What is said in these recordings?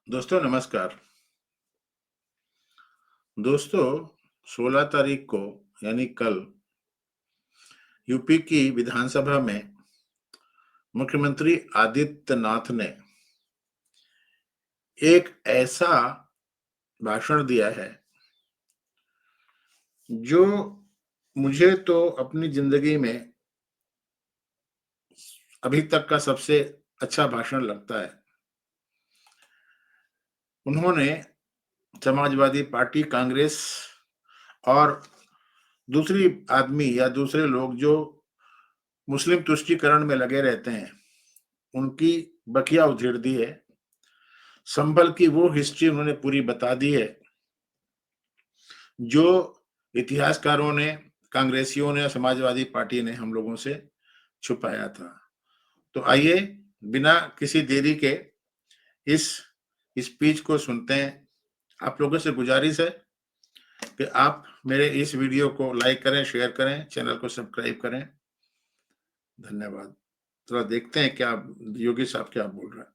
दोस्तों नमस्कार। दोस्तों 16 तारीख को यानी कल यूपी की विधानसभा में मुख्यमंत्री आदित्यनाथ ने एक ऐसा भाषण दिया है जो मुझे तो अपनी जिंदगी में अभी तक का सबसे अच्छा भाषण लगता है। उन्होंने समाजवादी पार्टी, कांग्रेस और दूसरी आदमी या दूसरे लोग जो मुस्लिम तुष्टीकरण में लगे रहते हैं, उनकी बखिया उधेड़ दी है। संभल की वो हिस्ट्री उन्होंने पूरी बता दी है जो इतिहासकारों ने, कांग्रेसियों ने, समाजवादी पार्टी ने हम लोगों से छुपाया था। तो आइए बिना किसी देरी के इस स्पीच को सुनते हैं। आप लोगों से गुजारिश है कि आप मेरे इस वीडियो को लाइक करें, शेयर करें, चैनल को सब्सक्राइब करें। धन्यवाद। थोड़ा देखते हैं क्या योगी साहब क्या बोल रहे हैं।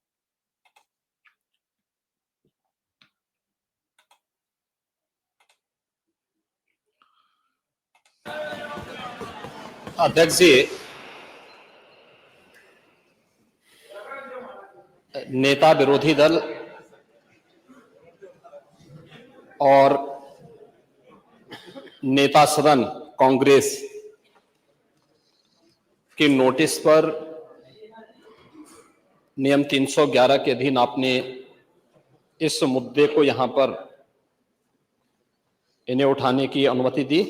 अध्यक्ष जी, नेता विरोधी दल और नेता सदन कांग्रेस के नोटिस पर नियम 311 के अधीन आपने इस मुद्दे को यहां पर इन्हें उठाने की अनुमति दी।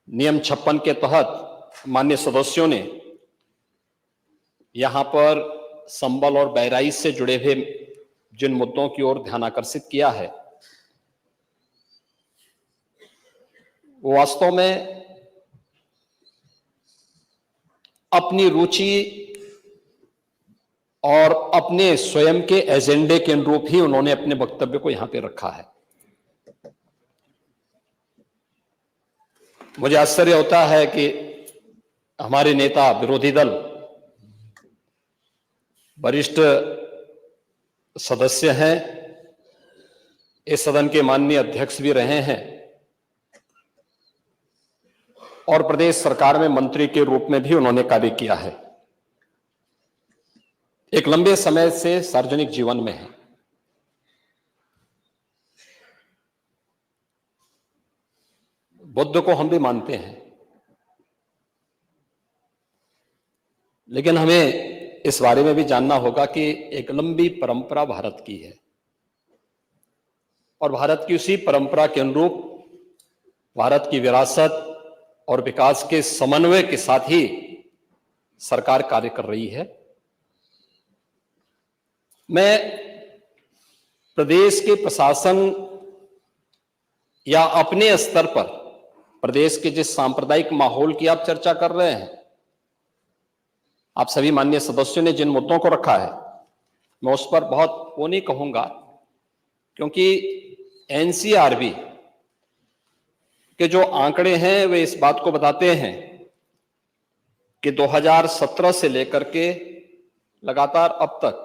नियम 56 के तहत माननीय सदस्यों ने यहां पर संबल और बहराइच से जुड़े हुए जिन मुद्दों की ओर ध्यान आकर्षित किया है, वो वास्तव में अपनी रुचि और अपने स्वयं के एजेंडे के अनुरूप ही उन्होंने अपने वक्तव्य को यहां पे रखा है। मुझे आश्चर्य होता है कि हमारे नेता विरोधी दल, वरिष्ठ सदस्य हैं, इस सदन के माननीय अध्यक्ष भी रहे हैं और प्रदेश सरकार में मंत्री के रूप में भी उन्होंने कार्य किया है, एक लंबे समय से सार्वजनिक जीवन में है। बुद्ध को हम भी मानते हैं, लेकिन हमें इस बारे में भी जानना होगा कि एक लंबी परंपरा भारत की है और भारत की उसी परंपरा के अनुरूप भारत की विरासत और विकास के समन्वय के साथ ही सरकार कार्य कर रही है। मैं प्रदेश के प्रशासन या अपने स्तर पर प्रदेश के जिस सांप्रदायिक माहौल की आप चर्चा कर रहे हैं, आप सभी माननीय सदस्यों ने जिन मुद्दों को रखा है, मैं उस पर बहुत वो नहीं कहूंगा, क्योंकि एनसीआरबी के जो आंकड़े हैं वे इस बात को बताते हैं कि 2017 से लेकर के लगातार अब तक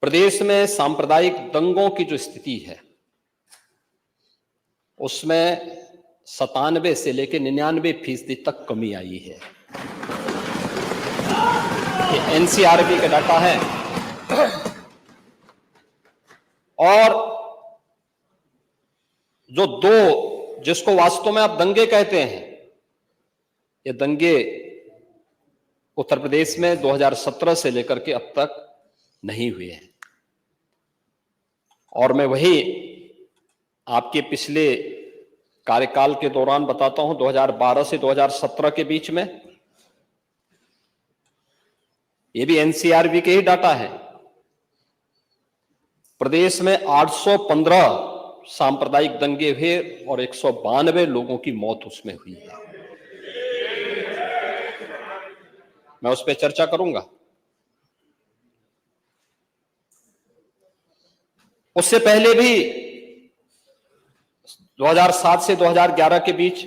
प्रदेश में सांप्रदायिक दंगों की जो स्थिति है उसमें 97 से लेकर 99% तक कमी आई है। ये एनसीआरबी का डाटा है। और जो दो जिसको वास्तव में आप दंगे कहते हैं, ये दंगे उत्तर प्रदेश में 2017 से लेकर के अब तक नहीं हुए हैं। और मैं वही आपके पिछले कार्यकाल के दौरान बताता हूं, 2012 से 2017 के बीच में, ये भी एनसीआरबी के ही डाटा है, प्रदेश में 815 सांप्रदायिक दंगे हुए और 192 लोगों की मौत उसमें हुई है। मैं उस पर चर्चा करूंगा। उससे पहले भी 2007 से 2011 के बीच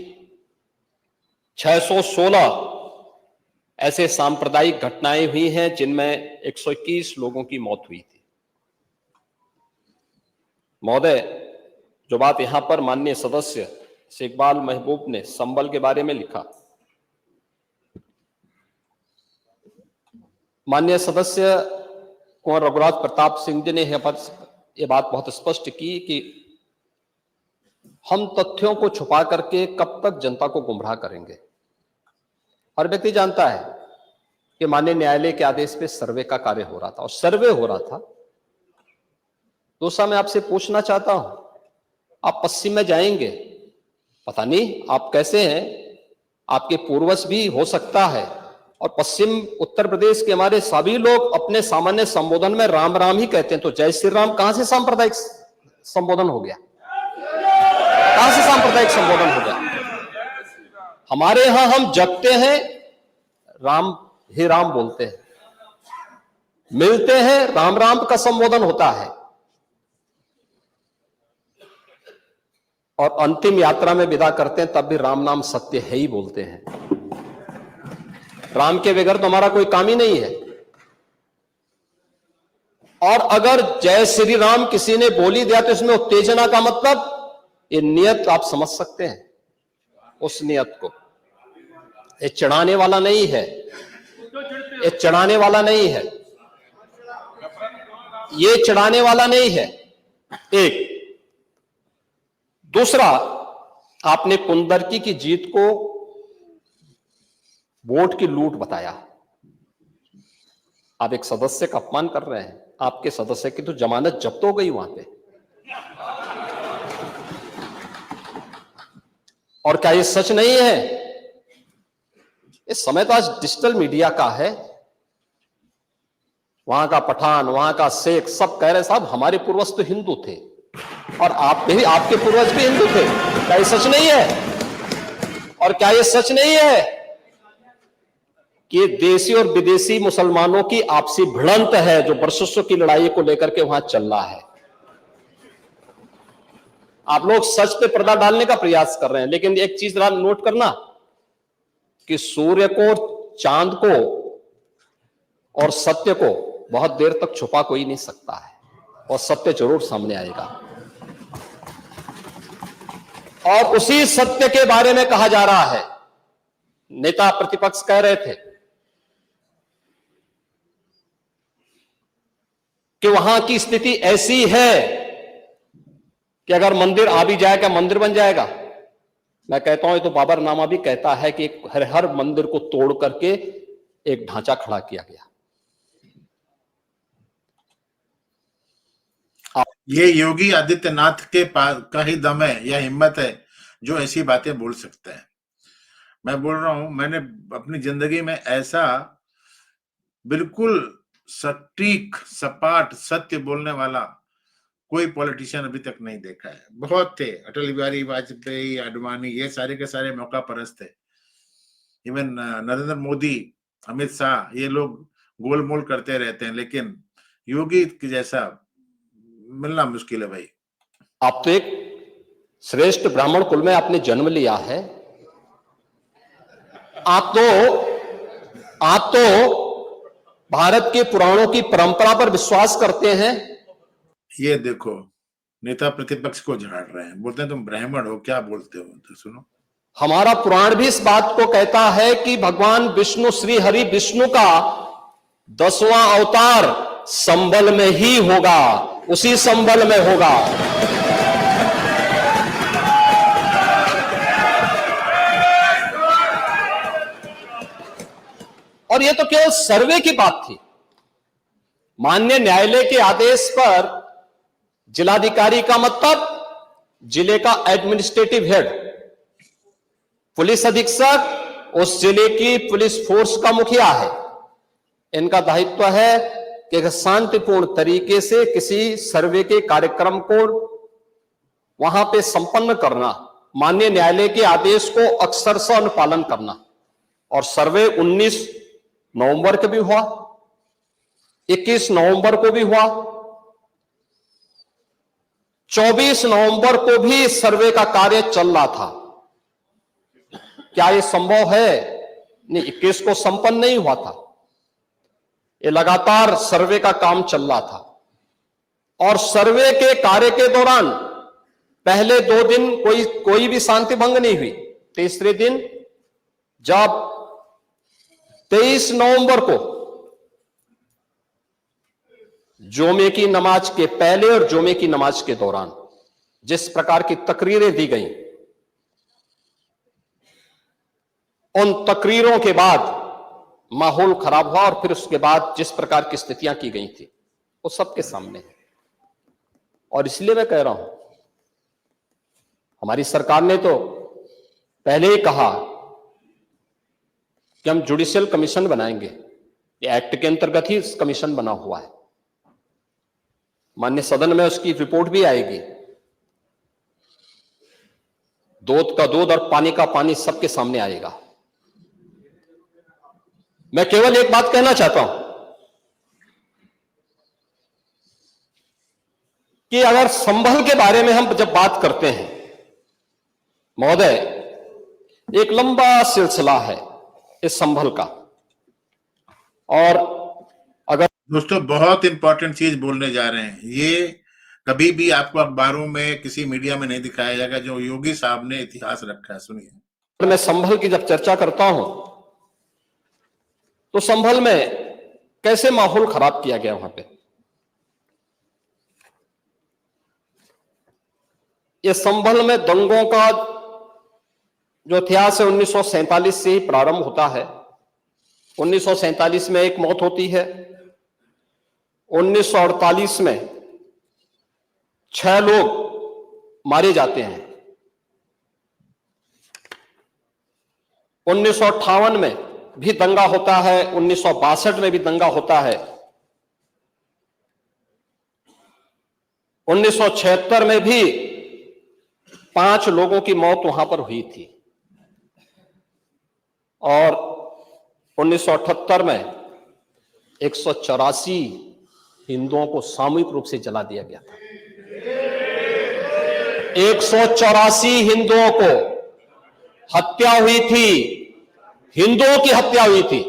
616 ऐसे सांप्रदायिक घटनाएं हुई हैं जिनमें 121 लोगों की मौत हुई थी। महोदय, जो बात यहां पर माननीय सदस्य शेखबाल महबूब ने संबल के बारे में लिखा, माननीय सदस्य कुंवर रघुराज प्रताप सिंह जी ने यह बात बहुत स्पष्ट की कि हम तथ्यों को छुपा करके कब तक जनता को गुमराह करेंगे। हर व्यक्ति जानता है कि माननीय न्यायालय के आदेश पे सर्वे का कार्य हो रहा था और सर्वे हो रहा था। दूसरा, मैं आपसे पूछना चाहता हूं, आप पश्चिम में जाएंगे, पता नहीं आप कैसे हैं, आपके पूर्वज भी हो सकता है, और पश्चिम उत्तर प्रदेश के हमारे सभी लोग अपने सामान्य संबोधन में राम राम ही कहते हैं, तो जय श्री राम कहां से सांप्रदायिक संबोधन हो गया? कहां से सांप्रदायिक संबोधन हो गया? हमारे यहां हम जगते हैं, राम ही राम बोलते हैं, मिलते हैं, राम राम का संबोधन होता है, और अंतिम यात्रा में विदा करते हैं तब भी राम नाम सत्य है ही बोलते हैं। राम के बगैर तो हमारा कोई काम ही नहीं है। और अगर जय श्री राम किसी ने बोली दिया तो इसमें उत्तेजना का मतलब, ये नियत आप समझ सकते हैं उस नियत को। ये चढ़ाने वाला नहीं है, ये चढ़ाने वाला नहीं है, ये चढ़ाने वाला नहीं है। एक दूसरा, आपने कुंदरकी की जीत को वोट की लूट बताया। आप एक सदस्य का अपमान कर रहे हैं। आपके सदस्य की तो जमानत जब्त हो गई वहां पे। और क्या ये सच नहीं है? इस समय तो आज डिजिटल मीडिया का है। वहां का पठान, वहां का शेख सब कह रहे साहब हमारे पूर्वज तो हिंदू थे और आप भी, आपके पूर्वज भी हिंदू थे। क्या ये सच नहीं है? और क्या ये सच नहीं है कि देशी और विदेशी मुसलमानों की आपसी भिड़ंत है जो वर्चस्व की लड़ाई को लेकर के वहां चल रहा है? आप लोग सच पे पर्दा डालने का प्रयास कर रहे हैं, लेकिन एक चीज जरा नोट करना कि सूर्य को, चांद को और सत्य को बहुत देर तक छुपा कोई नहीं सकता है, और सत्य जरूर सामने आएगा। और उसी सत्य के बारे में कहा जा रहा है। नेता प्रतिपक्ष कह रहे थे कि वहां की स्थिति ऐसी है कि अगर मंदिर आ भी जाएगा, मंदिर बन जाएगा। मैं कहता हूं, तो बाबरनामा भी कहता है कि हर मंदिर को तोड़ करके एक ढांचा खड़ा किया गया। ये योगी आदित्यनाथ के पास का ही दम है या हिम्मत है जो ऐसी बातें बोल सकते हैं। मैं बोल रहा हूं, मैंने अपनी जिंदगी में ऐसा बिल्कुल सटीक, सपाट, सत्य बोलने वाला कोई पॉलिटिशियन अभी तक नहीं देखा है। बहुत थे, अटल बिहारी वाजपेयी, आडवाणी, ये सारे के सारे मौका परस्त थे। इवन नरेंद्र मोदी, अमित शाह, ये लोग गोलमोल करते रहते हैं, लेकिन योगी की जैसा मिलना मुश्किल है भाई। आप तो एक श्रेष्ठ ब्राह्मण कुल में आपने जन्म लिया है। आप तो भारत के पुराणों की परंपरा पर विश्वास करते हैं। ये देखो, नेता प्रतिपक्ष को झाड़ रहे हैं, बोलते हैं तुम ब्राह्मण हो, क्या बोलते हो? तो सुनो, हमारा पुराण भी इस बात को कहता है कि भगवान विष्णु, श्री हरि विष्णु का 10वां अवतार संबल में ही होगा, उसी संबल में होगा। और यह तो केवल सर्वे की बात थी। माननीय न्यायालय के आदेश पर जिलाधिकारी का मतलब जिले का एडमिनिस्ट्रेटिव हेड, पुलिस अधीक्षक उस जिले की पुलिस फोर्स का मुखिया है। इनका दायित्व है कि शांतिपूर्ण तरीके से किसी सर्वे के कार्यक्रम को वहां पे संपन्न करना, माननीय न्यायालय के आदेश को अक्षरशः अनुपालन करना। और सर्वे 19 नवंबर को भी हुआ, 21 नवंबर को भी हुआ, 24 नवंबर को भी सर्वे का कार्य चल रहा था। क्या यह संभव है नहीं, 21 को संपन्न नहीं हुआ था। ये लगातार सर्वे का काम चल रहा था और सर्वे के कार्य के दौरान पहले 2 दिन कोई भी शांति भंग नहीं हुई। तीसरे दिन जब 23 नवंबर को जुमे की नमाज के पहले और जुमे की नमाज के दौरान जिस प्रकार की तकरीरें दी गई, उन तकरीरों के बाद माहौल खराब हुआ और फिर उसके बाद जिस प्रकार की स्थितियां की गई थी वो सबके सामने है। और इसलिए मैं कह रहा हूं, हमारी सरकार ने तो पहले ही कहा कि हम जुडिशियल कमीशन बनाएंगे। ये एक्ट के अंतर्गत ही कमीशन बना हुआ है। माननीय सदन में उसकी रिपोर्ट भी आएगी। दूध का दूध और पानी का पानी सबके सामने आएगा। मैं केवल एक बात कहना चाहता हूं कि अगर संभल के बारे में हम जब बात करते हैं महोदय, एक लंबा सिलसिला है इस संभल का। और अगर दोस्तों बहुत इंपॉर्टेंट चीज बोलने जा रहे हैं, ये कभी भी आपको अखबारों में किसी मीडिया में नहीं दिखाया जाएगा, जो योगी साहब ने इतिहास रखा है। सुनिए। मैं संभल की जब चर्चा करता हूं तो संभल में कैसे माहौल खराब किया गया वहां पे। ये संभल में दंगों का जो इतिहास है 1947 से ही प्रारंभ होता है। 1947 में एक मौत होती है। 1948 में 6 लोग मारे जाते हैं। 1958 में भी दंगा होता है। 1962 में भी दंगा होता है। 1976 में भी 5 लोगों की मौत वहां पर हुई थी। और 1978 में 184 हिंदुओं को सामूहिक रूप से जला दिया गया था। 184 हिंदुओं को हत्या हुई थी, हिंदुओं की हत्या हुई थी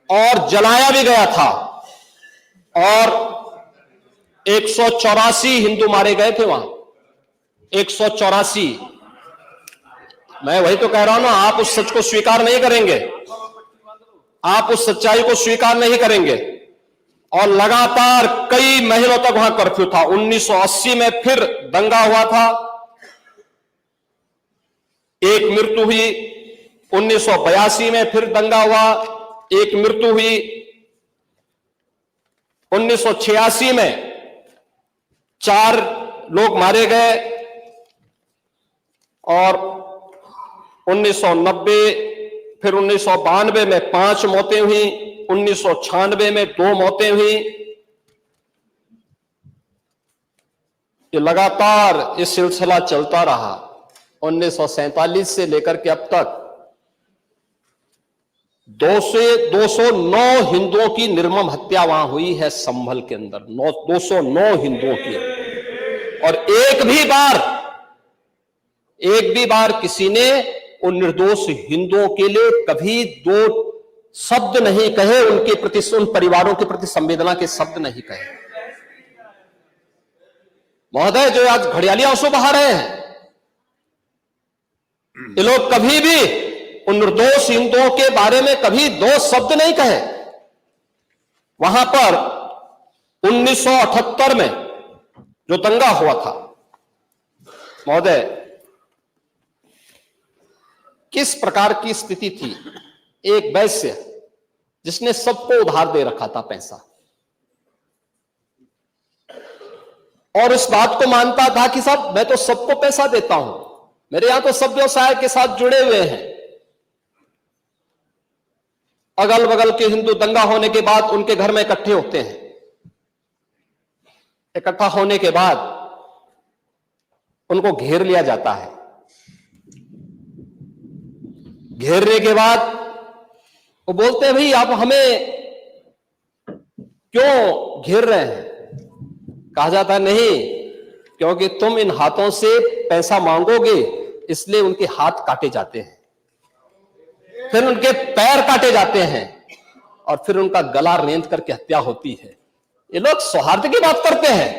और जलाया भी गया था। और 184 हिंदू मारे गए थे वहां। 184। मैं वही तो कह रहा हूं ना, आप उस सच को स्वीकार नहीं करेंगे, आप उस सच्चाई को स्वीकार नहीं करेंगे। और लगातार कई महीनों तक वहां कर्फ्यू था। 1980 में फिर दंगा हुआ था, एक मृत्यु हुई। 1982 में फिर दंगा हुआ, एक मृत्यु हुई। 1986 में 4 लोग मारे गए। और 1990 फिर 1992 में 5 मौतें हुई। 1996 में 2 मौतें हुई। ये लगातार ये सिलसिला चलता रहा। 1947 से लेकर के अब तक 209 हिंदुओं की निर्मम हत्या वहां हुई है संभल के अंदर। 209 हिंदुओं की। और एक भी बार किसी ने उन निर्दोष हिंदुओं के लिए कभी 2 शब्द नहीं कहे, उनके प्रति, उन परिवारों के प्रति संवेदना के शब्द नहीं कहे। महोदय, जो आज घड़ियाली आंसू बहा रहे हैं, ये लोग कभी भी उन निर्दोष हिंदुओं के बारे में कभी 2 शब्द नहीं कहे। वहां पर 1978 में जो दंगा हुआ था महोदय, किस प्रकार की स्थिति थी। एक वैश्य जिसने सबको उधार दे रखा था पैसा, और इस बात को मानता था कि साहब मैं तो सबको पैसा देता हूं, मेरे यहां तो सब व्यवसाय के साथ जुड़े हुए हैं। अगल बगल के हिंदू दंगा होने के बाद उनके घर में इकट्ठे होते हैं। इकट्ठा होने के बाद उनको घेर लिया जाता है। घेरने के बाद वो बोलते हैं, भाई आप हमें क्यों घेर रहे हैं? कहा जाता है, नहीं, क्योंकि तुम इन हाथों से पैसा मांगोगे, इसलिए उनके हाथ काटे जाते हैं। फिर उनके पैर काटे जाते हैं और फिर उनका गला रेंत करके हत्या होती है। ये लोग सौहार्द की बात करते हैं,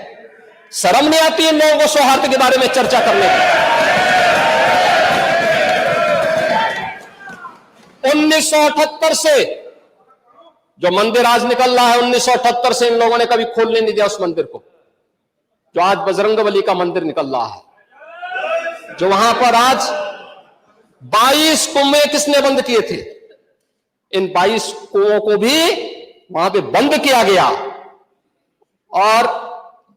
शर्म नहीं आती इन लोगों को सौहार्द के बारे में चर्चा करने की। 1978 से जो मंदिर आज निकल रहा है, 1978 से इन लोगों ने कभी खोलने नहीं दिया उस मंदिर को, जो आज बजरंगबली का मंदिर निकल रहा है, जो वहां पर आज 22 कुएं किसने बंद किए थे, इन 22 कुओं को भी वहां पे बंद किया गया। और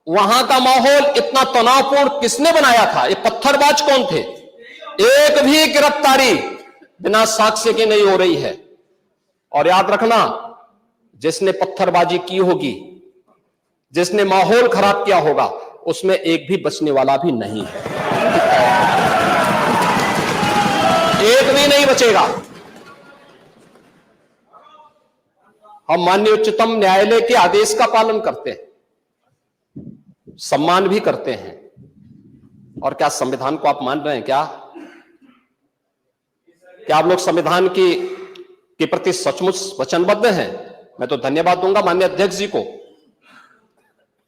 वहां का माहौल इतना तनावपूर्ण किसने बनाया था? ये पत्थरबाज कौन थे? एक भी गिरफ्तारी बिना साक्ष्य के नहीं हो रही है। और याद रखना, जिसने पत्थरबाजी की होगी, जिसने माहौल खराब किया होगा, उसमें एक भी बचने वाला भी नहीं है, एक भी नहीं बचेगा। हम माननीय उच्चतम न्यायालय के आदेश का पालन करते हैं, सम्मान भी करते हैं। और क्या संविधान को आप मान रहे हैं? क्या आप लोग संविधान के प्रति सचमुच वचनबद्ध हैं? मैं तो धन्यवाद दूंगा माननीय अध्यक्ष जी को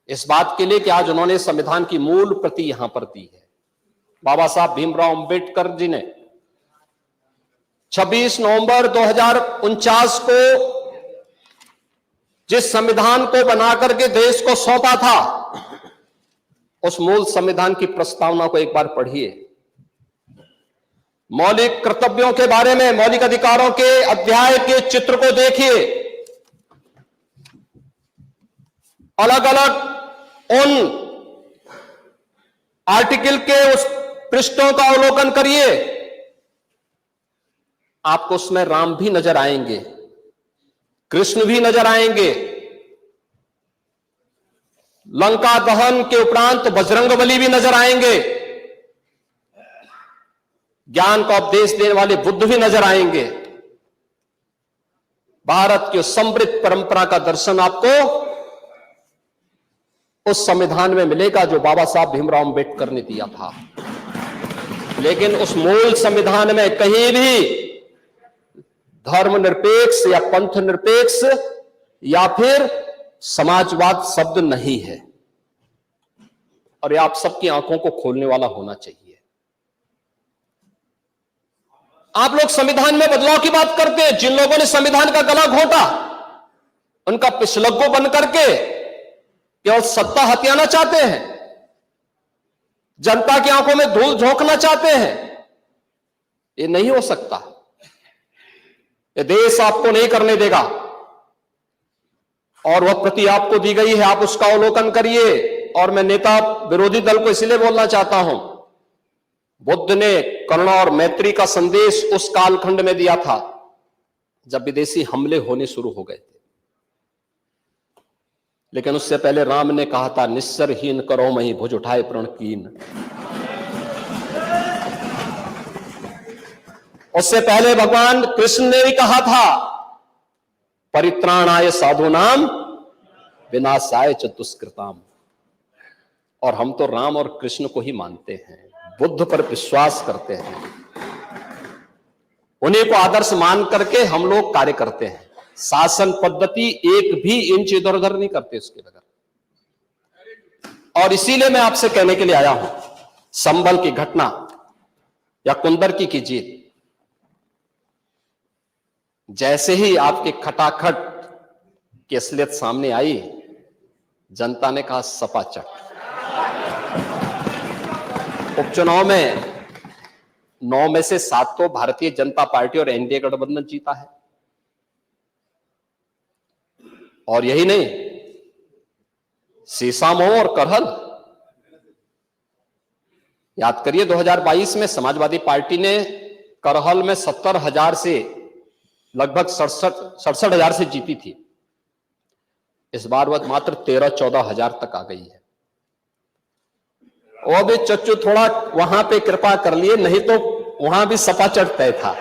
इस बात के लिए कि आज उन्होंने संविधान की मूल प्रति यहां पर दी है। बाबा साहब भीमराव अंबेडकर जी ने 26 नवंबर 2049 को जिस संविधान को बनाकर के देश को सौंपा था, उस मूल संविधान की प्रस्तावना को एक बार पढ़िए। मौलिक कर्तव्यों के बारे में, मौलिक अधिकारों के अध्याय के चित्र को देखिए, अलग अलग उन आर्टिकल के उस पृष्ठों का अवलोकन करिए, आपको उसमें राम भी नजर आएंगे, कृष्ण भी नजर आएंगे, लंका दहन के उपरांत बजरंगबली भी नजर आएंगे, ज्ञान का उपदेश देने वाले बुद्ध भी नजर आएंगे। भारत की समृद्ध परंपरा का दर्शन आपको उस संविधान में मिलेगा जो बाबा साहब भीमराव अंबेडकर ने दिया था। लेकिन उस मूल संविधान में कहीं भी धर्मनिरपेक्ष या पंथ निरपेक्ष या फिर समाजवाद शब्द नहीं है। और ये आप सबकी आंखों को खोलने वाला होना चाहिए। आप लोग संविधान में बदलाव की बात करते हैं। जिन लोगों ने संविधान का गला घोंटा, उनका पिछलग्गो बन करके केवल सत्ता हथियाना चाहते हैं, जनता की आंखों में धूल झोंकना चाहते हैं। ये नहीं हो सकता, ये देश आपको नहीं करने देगा। और वह प्रति आपको दी गई है, आप उसका अवलोकन करिए। और मैं नेता विरोधी दल को इसलिए बोलना चाहता हूं, बुद्ध ने करुणा और मैत्री का संदेश उस कालखंड में दिया था जब विदेशी हमले होने शुरू हो गए थे। लेकिन उससे पहले राम ने कहा था, निस्सरहीन करो मही भुज उठाए प्रण कीन। उससे पहले भगवान कृष्ण ने भी कहा था, परित्राणाय साधूनाम विनाशाय च दुष्कृताम। और हम तो राम और कृष्ण को ही मानते हैं, बुद्ध पर विश्वास करते हैं, उन्हीं को आदर्श मान करके हम लोग कार्य करते हैं। शासन पद्धति एक भी इंच इधर उधर नहीं करते उसके बगैर। और इसीलिए मैं आपसे कहने के लिए आया हूं, संभल की घटना या कुंदरकी की जीत, जैसे ही आपके खटाखट की असलियत सामने आई, जनता ने कहा सपाचट। उपचुनाव में 9 में से 7 तो भारतीय जनता पार्टी और एनडीए गठबंधन जीता है। और यही नहीं, सीसामऊ और करहल, याद करिए 2022 में समाजवादी पार्टी ने करहल में 70,000 से लगभग 67,000 से जीती थी। इस बार वह मात्र 13-14 हजार तक आ गई है। वो भी चच्चू थोड़ा वहां पे कृपा कर लिए, नहीं तो वहां भी सपाचट तय था।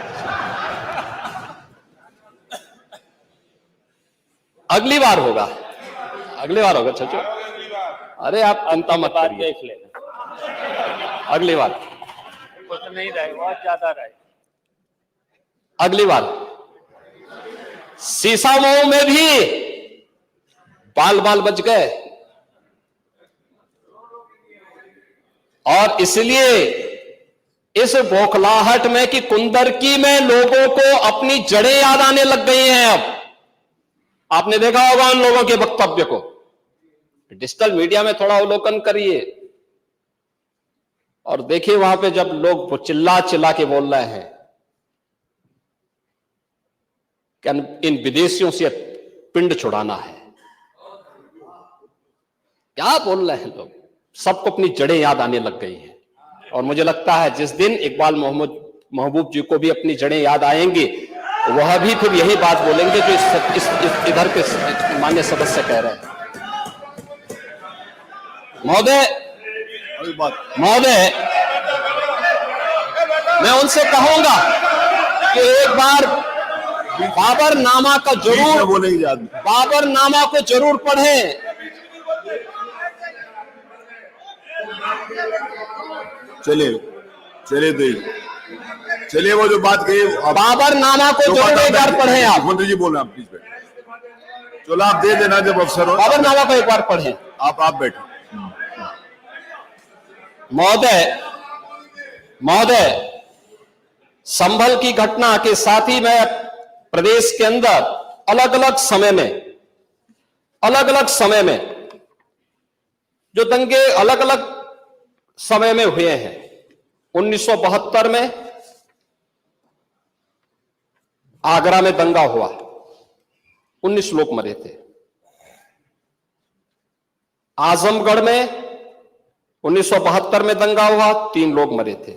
अगली बार होगा, अगली बार होगा चच्चू। अरे आप चिंता मत करिए, अगली बार कुछ नहीं रहे, बहुत ज्यादा रहे। अगली बार शीशामऊ में भी बाल बाल बच गए, और इसलिए इस बौखलाहट में कि कुंदरकी में लोगों को अपनी जड़ें याद आने लग गई हैं। अब आपने देखा होगा उन लोगों के वक्तव्य को, डिजिटल मीडिया में थोड़ा अवलोकन करिए और देखिए वहां पे जब लोग चिल्ला चिल्ला के बोल रहे हैं कि इन विदेशियों से पिंड छुड़ाना है, क्या बोल रहे हैं लोग, सबको अपनी जड़ें याद आने लग गई हैं। और मुझे लगता है जिस दिन इकबाल महबूब जी को भी अपनी जड़ें याद आएंगी, वह भी फिर यही बात बोलेंगे जो इधर के मान्य सदस्य कह रहे हैं। महोदय, मैं उनसे कहूंगा कि एक बार बाबरनामा का जरूर बाबरनामा को जरूर पढ़ें। चलिए वो जो बात कही बाबरनामा को जरूर एक बार पढ़ें। आप मंत्री जी बोल रहे हैं, आप प्लीज बैठे। चलो आप दे देना जब अवसर हो, बाबरनामा को एक बार पढ़ें। आप बैठो। महोदय, संभल की घटना के साथ ही मैं प्रदेश के अंदर अलग अलग समय में जो दंगे अलग अलग समय में हुए हैं, 1972 में आगरा में दंगा हुआ, 19 लोग मरे थे। आजमगढ़ में 1972 में दंगा हुआ, 3 लोग मरे थे।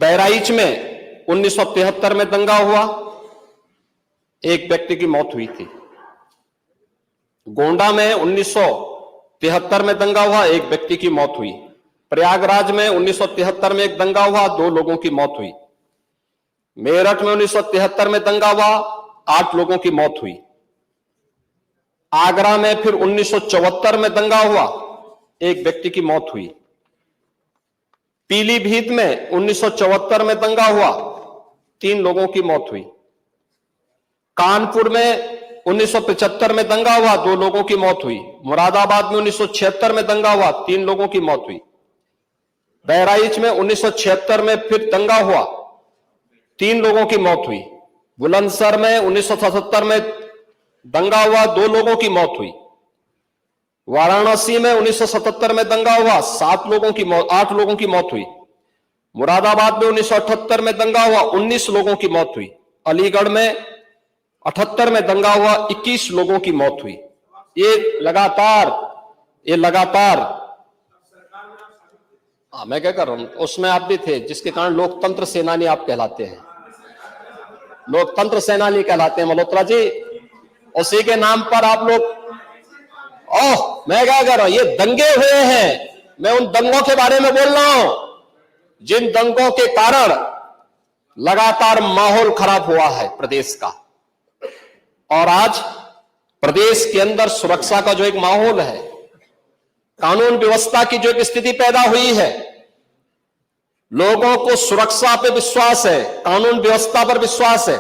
बहराइच में 1973 में दंगा हुआ, 1 व्यक्ति की मौत हुई थी। गोंडा में 1973 में दंगा हुआ, 1 व्यक्ति की मौत हुई। प्रयागराज में 1973 में एक दंगा हुआ, 2 लोगों की मौत हुई। मेरठ में 1973 में दंगा हुआ, 8 लोगों की मौत हुई। आगरा में फिर 1974 में दंगा हुआ, 1 व्यक्ति की मौत हुई। पीलीभीत में 1974 में दंगा हुआ, 3 लोगों की मौत हुई। कानपुर में 1975 में दंगा हुआ, 2 लोगों की मौत हुई। मुरादाबाद में 1976 में दंगा हुआ, 3 लोगों की मौत हुई। बहराइच में 1976 में फिर दंगा हुआ, 3 लोगों की मौत हुई। बुलंदशहर में 1977 में दंगा हुआ, 2 लोगों की मौत हुई। वाराणसी में 1977 में दंगा हुआ, 8 लोगों की मौत हुई। मुरादाबाद में 1978 में दंगा हुआ, 19 लोगों की मौत हुई। अलीगढ़ में 78 में दंगा हुआ, 21 लोगों की मौत हुई। ये लगातार मैं क्या कर रहा हूं, उसमें आप भी थे, जिसके कारण लोकतंत्र सेनानी आप कहलाते हैं, लोकतंत्र सेनानी कहलाते हैं मल्होत्रा जी। उसी के नाम पर आप लोग, मैं क्या कर रहा हूं, ये दंगे हुए हैं, मैं उन दंगों के बारे में बोल रहा हूं जिन दंगों के कारण लगातार माहौल खराब हुआ है प्रदेश का। और आज प्रदेश के अंदर सुरक्षा का जो एक माहौल है, कानून व्यवस्था की जो एक स्थिति पैदा हुई है, लोगों को सुरक्षा पे विश्वास है, कानून व्यवस्था पर विश्वास है,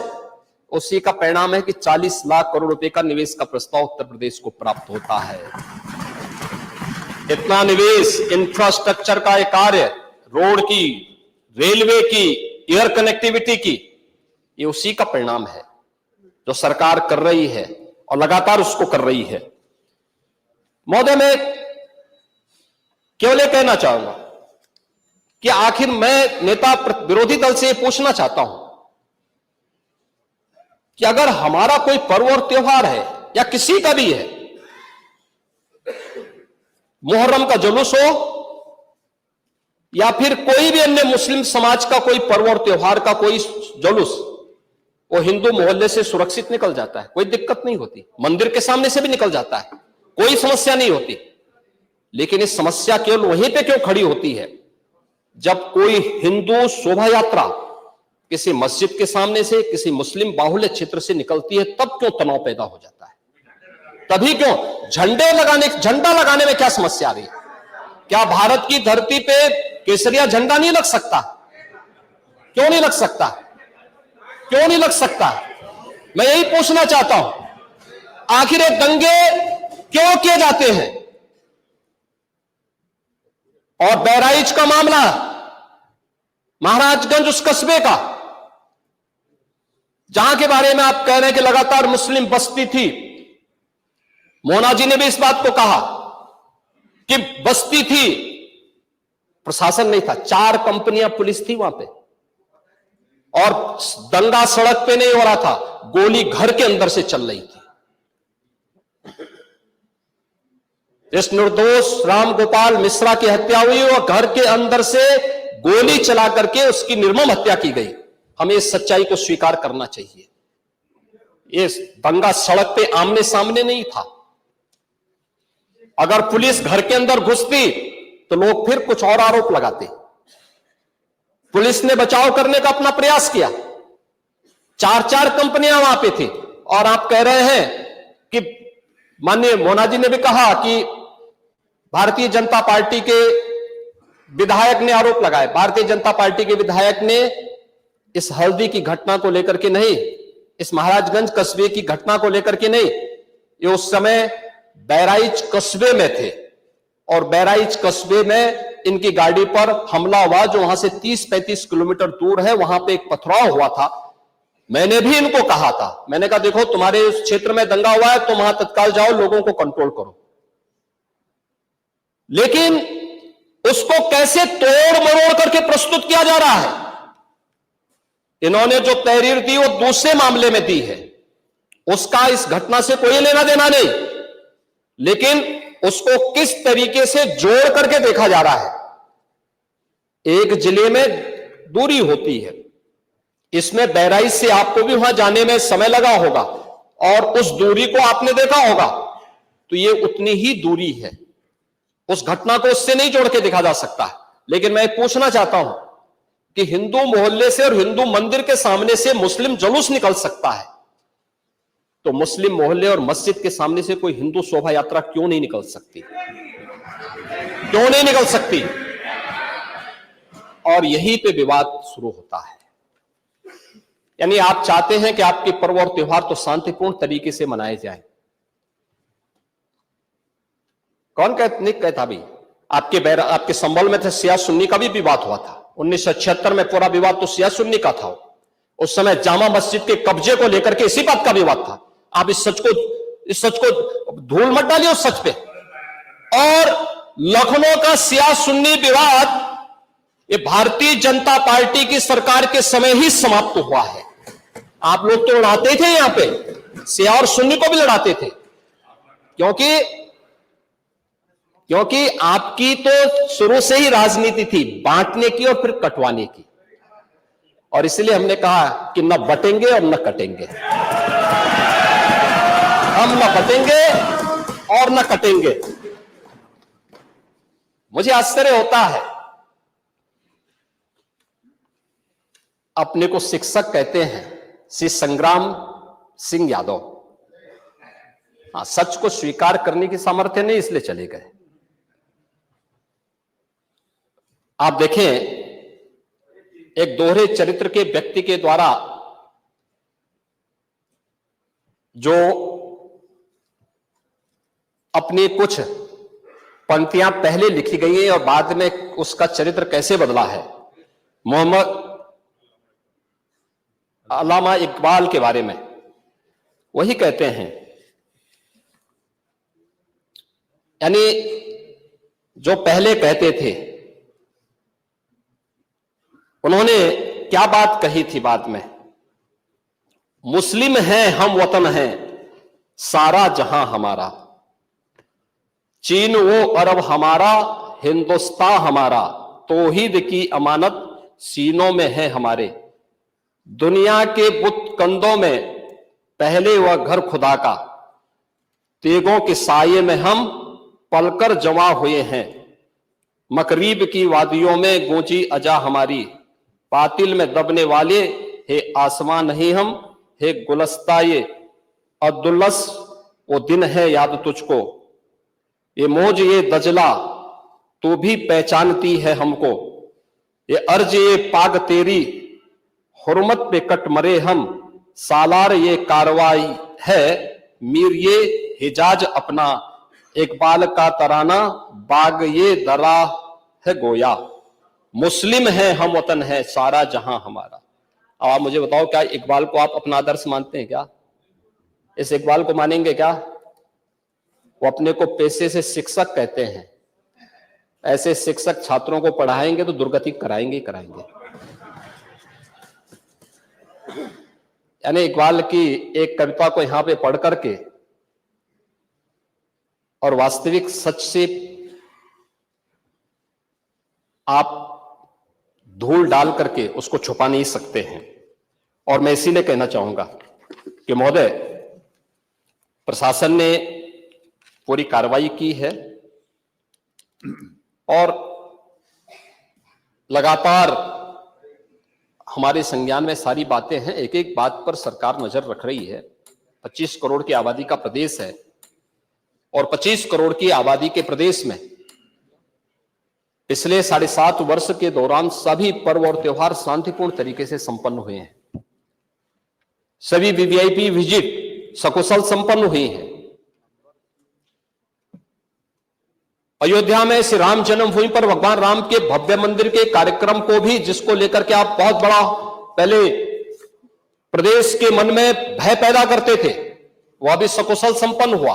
उसी का परिणाम है कि 40 लाख करोड़ रुपए का निवेश का प्रस्ताव उत्तर प्रदेश को प्राप्त होता है। इतना निवेश, इंफ्रास्ट्रक्चर का एक कार्य, रोड की, रेलवे की, एयर कनेक्टिविटी की, ये उसी का परिणाम है जो सरकार कर रही है और लगातार उसको कर रही है। महोदय, मैं केवल ये कहना चाहूंगा कि आखिर मैं नेता विरोधी दल से ये पूछना चाहता हूं कि अगर हमारा कोई पर्व और त्योहार है या किसी का भी है, मुहर्रम का जुलूस हो या फिर कोई भी अन्य मुस्लिम समाज का कोई पर्व और त्योहार का कोई जुलूस, वो हिंदू मोहल्ले से सुरक्षित निकल जाता है, कोई दिक्कत नहीं होती, मंदिर के सामने से भी निकल जाता है, कोई समस्या नहीं होती। लेकिन इस समस्या केवल वहीं पे क्यों खड़ी होती है जब कोई हिंदू शोभा यात्रा किसी मस्जिद के सामने से, किसी मुस्लिम बाहुल्य क्षेत्र से निकलती है, तब क्यों तनाव पैदा हो जाता है? तभी क्यों झंडा लगाने में क्या समस्या आ रही है? क्या भारत की धरती पे केसरिया झंडा नहीं लग सकता? क्यों नहीं लग सकता? क्यों नहीं लग सकता? मैं यही पूछना चाहता हूं, आखिर ये दंगे क्यों किए जाते हैं? और बहराइच का मामला, महाराजगंज उस कस्बे का, जहां के बारे में आप कह रहे हैं कि लगातार मुस्लिम बस्ती थी, मोना जी ने भी इस बात को कहा कि बस्ती थी, प्रशासन नहीं था, 4 कंपनियां पुलिस थी वहां पे, और दंगा सड़क पे नहीं हो रहा था, गोली घर के अंदर से चल रही थी। इस निर्दोष राम गोपाल मिश्रा की हत्या हुई और घर के अंदर से गोली चला करके उसकी निर्मम हत्या की गई। हमें इस सच्चाई को स्वीकार करना चाहिए। ये दंगा सड़क पे आमने सामने नहीं था। अगर पुलिस घर के अंदर घुसती तो लोग फिर कुछ और आरोप लगाते। पुलिस ने बचाव करने का अपना प्रयास किया, 4 कंपनियां वहां पे थी, और आप कह रहे हैं कि माननीय मोना जी ने भी कहा कि भारतीय जनता पार्टी के विधायक ने आरोप लगाए। भारतीय जनता पार्टी के विधायक ने इस हल्दी की घटना को लेकर के नहीं, इस महाराजगंज कस्बे की घटना को लेकर के नहीं, ये उस समय बहराइच कस्बे में थे, और बहराइच कस्बे में इनकी गाड़ी पर हमला हुआ, जो वहां से 30-35 किलोमीटर दूर है। वहां पे एक पथराव हुआ था। मैंने भी इनको कहा था, मैंने कहा देखो तुम्हारे उस क्षेत्र में दंगा हुआ है, तुम वहां तत्काल जाओ, लोगों को कंट्रोल करो। लेकिन उसको कैसे तोड़ मरोड़ करके प्रस्तुत किया जा रहा है। इन्होंने जो तहरीर दी वो दूसरे मामले में दी है, उसका इस घटना से कोई लेना देना नहीं, लेकिन उसको किस तरीके से जोड़ करके देखा जा रहा है। एक जिले में दूरी होती है, इसमें बहराइच से आपको भी वहां जाने में समय लगा होगा, और उस दूरी को आपने देखा होगा, तो ये उतनी ही दूरी है। उस घटना को उससे नहीं जोड़ के देखा जा सकता। लेकिन मैं पूछना चाहता हूं कि हिंदू मोहल्ले से और हिंदू मंदिर के सामने से मुस्लिम जुलूस निकल सकता है, तो मुस्लिम मोहल्ले और मस्जिद के सामने से कोई हिंदू शोभा यात्रा क्यों नहीं निकल सकती? क्यों नहीं निकल सकती? और यहीं पे विवाद शुरू होता है। यानी आप चाहते हैं कि आपके पर्व और त्योहार तो शांतिपूर्ण तरीके से मनाए जाए। कौन नहीं कहता भी? आपके संबल में थे शिया सुन्नी का भी विवाद हुआ था 1976 में। पूरा विवाद तो शिया सुन्नी का था। उस समय जामा मस्जिद के कब्जे को लेकर के इसी बात का विवाद था। आप इस सच को धूल मत डालिए उस सच पे। और लखनऊ का शिया सुन्नी विवाद ये भारतीय जनता पार्टी की सरकार के समय ही समाप्त हुआ है। आप लोग तो लड़ाते थे, यहां पे शिया और सुन्नी को भी लड़ाते थे, क्योंकि आपकी तो शुरू से ही राजनीति थी बांटने की और फिर कटवाने की। और इसलिए हमने कहा कि न बटेंगे और न कटेंगे, हम न बटेंगे और न कटेंगे। मुझे आश्चर्य होता है, अपने को शिक्षक कहते हैं श्री संग्राम सिंह यादव। हाँ, सच को स्वीकार करने की सामर्थ्य नहीं, इसलिए चले गए। आप देखें, एक दोहरे चरित्र के व्यक्ति के द्वारा जो अपनी कुछ पंक्तियां पहले लिखी गई हैं और बाद में उसका चरित्र कैसे बदला है, मोहम्मद अल्लामा इकबाल के बारे में वही कहते हैं। यानी जो पहले कहते थे, उन्होंने क्या बात कही थी बाद में? मुस्लिम हैं हम, वतन हैं सारा जहां हमारा, चीन वो अरब हमारा, हिंदुस्तान हमारा, तौहीद की अमानत सीनों में है हमारे। दुनिया के बुत कंधों में पहले वह घर खुदा का, तेगों के साये में हम पलकर जमा हुए हैं। मकरीब की वादियों में गूंजी अजा हमारी, बातिल में दबने वाले हे आसमां नहीं हम, हे गुलस्ता ये अब्दुल्लस वो दिन है याद तुझको, ये मौज ये दजला तू भी पहचानती है हमको, ये अर्ज ये पाग तेरी हुर्मत पे कट मरे हम, सालार ये कार्रवाई है, मीर ये हिजाज अपना, इकबाल का तराना, बाग ये दरा है गोया, मुस्लिम है हम वतन है सारा जहां हमारा। अब आप मुझे बताओ, क्या इकबाल को आप अपना आदर्श मानते हैं क्या? इस इकबाल को मानेंगे क्या? वो अपने को पेशे से शिक्षक कहते हैं। ऐसे शिक्षक छात्रों को पढ़ाएंगे तो दुर्गति कराएंगे ही कराएंगे। यानी इकबाल की एक कविता को यहां पे पढ़ करके और वास्तविक सच से आप धूल डाल करके उसको छुपा नहीं सकते हैं। और मैं इसीलिए कहना चाहूंगा कि महोदय, प्रशासन ने पूरी कार्रवाई की है और लगातार हमारे संज्ञान में सारी बातें हैं। एक एक बात पर सरकार नजर रख रही है। 25 करोड़ की आबादी का प्रदेश है और 25 करोड़ की आबादी के प्रदेश में पिछले 7.5 वर्ष के दौरान सभी पर्व और त्योहार शांतिपूर्ण तरीके से संपन्न हुए हैं। सभी वीवीआईपी विजिट सकुशल संपन्न हुई हैं। अयोध्या में श्री राम जन्मभूमि पर भगवान राम के भव्य मंदिर के कार्यक्रम को भी, जिसको लेकर के आप बहुत बड़ा पहले प्रदेश के मन में भय पैदा करते थे, वह भी सकुशल संपन्न हुआ।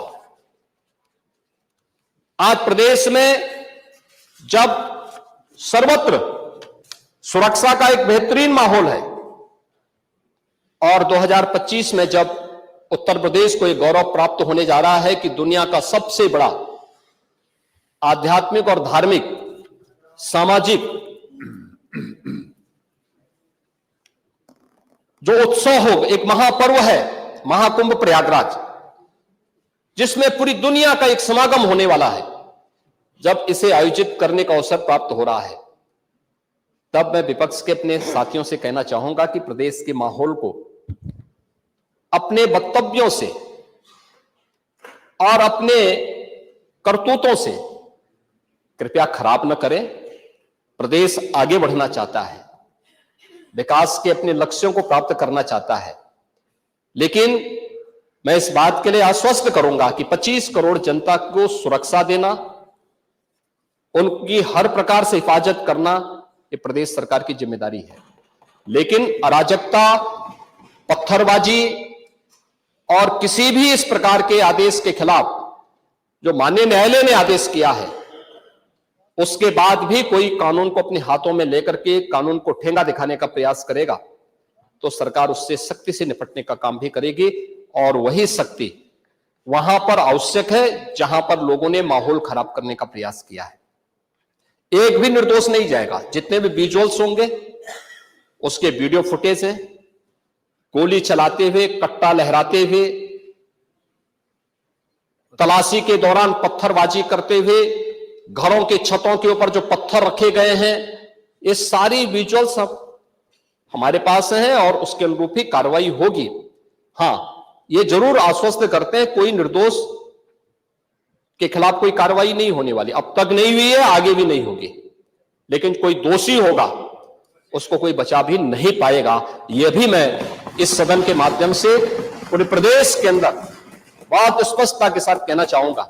आज प्रदेश में जब सर्वत्र सुरक्षा का एक बेहतरीन माहौल है और 2025 में जब उत्तर प्रदेश को एक गौरव प्राप्त होने जा रहा है कि दुनिया का सबसे बड़ा आध्यात्मिक और धार्मिक सामाजिक जो उत्सव हो, एक महापर्व है महाकुंभ प्रयागराज, जिसमें पूरी दुनिया का एक समागम होने वाला है, जब इसे आयोजित करने का अवसर प्राप्त हो रहा है, तब मैं विपक्ष के अपने साथियों से कहना चाहूंगा कि प्रदेश के माहौल को अपने वक्तव्यों से और अपने करतूतों से कृपया खराब न करें। प्रदेश आगे बढ़ना चाहता है, विकास के अपने लक्ष्यों को प्राप्त करना चाहता है, लेकिन मैं इस बात के लिए आश्वस्त करूंगा कि 25 करोड़ जनता को सुरक्षा देना, उनकी हर प्रकार से हिफाजत करना, ये प्रदेश सरकार की जिम्मेदारी है। लेकिन अराजकता, पत्थरबाजी और किसी भी इस प्रकार के आदेश के खिलाफ जो माननीय न्यायालय ने आदेश किया है, उसके बाद भी कोई कानून को अपने हाथों में लेकर के कानून को ठेंगा दिखाने का प्रयास करेगा, तो सरकार उससे सख्ती से निपटने का काम भी करेगी। और वही सख्ती वहां पर आवश्यक है जहां पर लोगों ने माहौल खराब करने का प्रयास किया है। एक भी निर्दोष नहीं जाएगा। जितने भी विजुअल्स होंगे उसके वीडियो फुटेज है, गोली चलाते हुए, कट्टा लहराते हुए, तलाशी के दौरान पत्थरबाजी करते हुए, घरों के छतों के ऊपर जो पत्थर रखे गए हैं, ये सारी विजुअल्स हमारे पास हैं और उसके अनुरूप ही कार्रवाई होगी। हां, ये जरूर आश्वस्त करते हैं कोई निर्दोष के खिलाफ कोई कार्रवाई नहीं होने वाली, अब तक नहीं हुई है, आगे भी नहीं होगी। लेकिन कोई दोषी होगा उसको कोई बचा भी नहीं पाएगा। यह भी मैं इस सदन के माध्यम से पूरे प्रदेश के अंदर बहुत स्पष्टता के साथ कहना चाहूंगा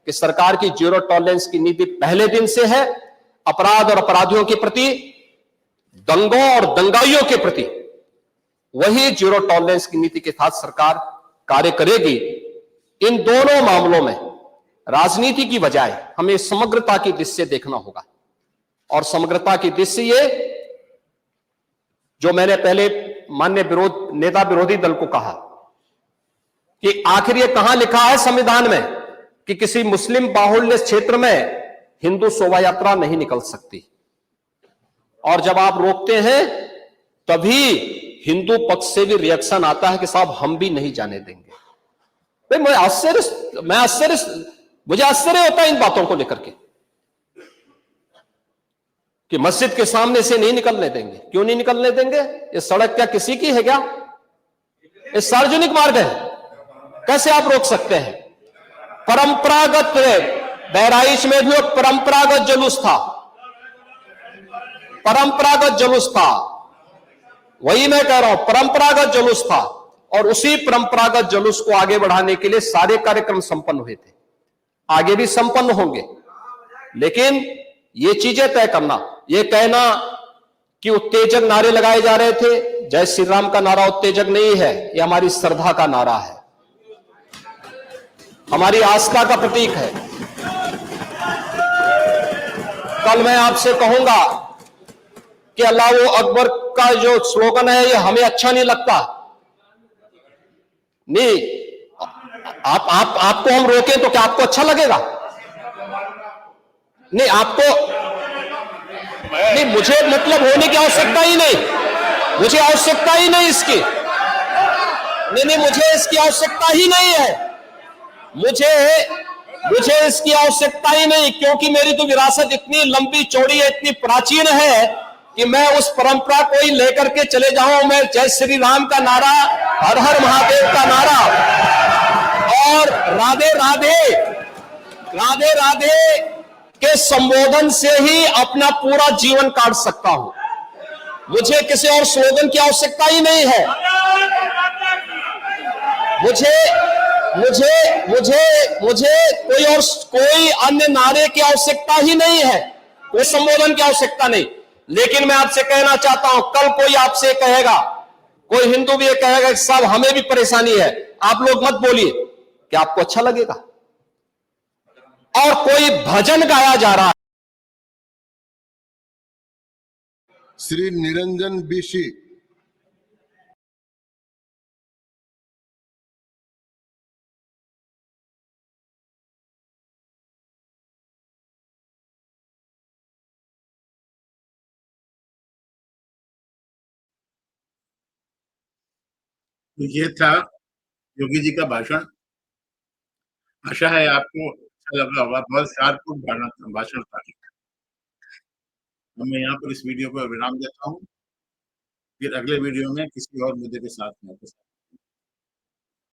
कि सरकार की जीरो टॉलरेंस की नीति पहले दिन से है। अपराध और अपराधियों के प्रति, दंगों और दंगाइयों के प्रति वही जीरो टॉलरेंस की नीति के साथ सरकार कार्य करेगी। इन दोनों मामलों में राजनीति की बजाय हमें समग्रता की दृष्टि से देखना होगा। और समग्रता की दृष्टि से ये जो मैंने पहले माननीय नेता विरोधी दल को कहा कि आखिर ये कहां लिखा है संविधान में कि किसी मुस्लिम बाहुल्य क्षेत्र में हिंदू शोभा यात्रा नहीं निकल सकती, और जब आप रोकते हैं तभी हिंदू पक्ष से भी रिएक्शन आता है कि साहब हम भी नहीं जाने देंगे। मुझे आश्चर्य होता है इन बातों को लेकर के कि मस्जिद के सामने से नहीं निकलने देंगे। क्यों नहीं निकलने देंगे? ये सड़क क्या किसी की है क्या? ये सार्वजनिक मार्ग है, कैसे आप रोक सकते हैं? परंपरागत बहराइच में भी परंपरागत जुलूस था, परंपरागत जुलूस था। वही मैं कह रहा हूं, परंपरागत जुलूस था और उसी परंपरागत जुलूस को आगे बढ़ाने के लिए सारे कार्यक्रम संपन्न हुए थे, आगे भी संपन्न होंगे। लेकिन ये चीजें तय करना, ये कहना कि उत्तेजक नारे लगाए जा रहे थे, जय श्री राम का नारा उत्तेजक नहीं है, ये हमारी श्रद्धा का नारा है, हमारी आस्था का प्रतीक है। कल मैं आपसे कहूंगा कि अल्लाह वो अकबर का जो स्लोगन है ये हमें अच्छा नहीं लगता, नहीं आपको हम रोकें तो क्या आपको अच्छा लगेगा? नहीं, आपको नहीं, मुझे मतलब होने की आवश्यकता ही नहीं, मुझे आवश्यकता ही नहीं इसकी, नहीं, मुझे इसकी आवश्यकता ही नहीं है, मुझे इसकी आवश्यकता ही नहीं, क्योंकि मेरी तो विरासत इतनी लंबी चौड़ी है, इतनी प्राचीन है कि मैं उस परंपरा को ही लेकर के चले जाऊं। मैं जय श्री राम का नारा, हर हर महादेव का नारा और राधे राधे राधे राधे के संबोधन से ही अपना पूरा जीवन काट सकता हूं। मुझे किसी और स्लोगन की आवश्यकता ही नहीं है, मुझे कोई अन्य नारे की आवश्यकता ही नहीं है, कोई संबोधन की आवश्यकता नहीं। लेकिन मैं आपसे कहना चाहता हूं, कल कोई आपसे कहेगा, कोई हिंदू भी ये कहेगा कि साहब हमें भी परेशानी है, आप लोग मत बोलिए, क्या आपको अच्छा लगेगा? और कोई भजन गाया जा रहा है, श्री निरंजन बीसी। तो ये था योगी जी का भाषण। आशा है आपको अच्छा लगा होगा, बहुत शार्प भाषण था। मैं यहाँ पर इस वीडियो को विराम देता हूँ, फिर अगले वीडियो में किसी और मुद्दे के साथ मैं आपके साथ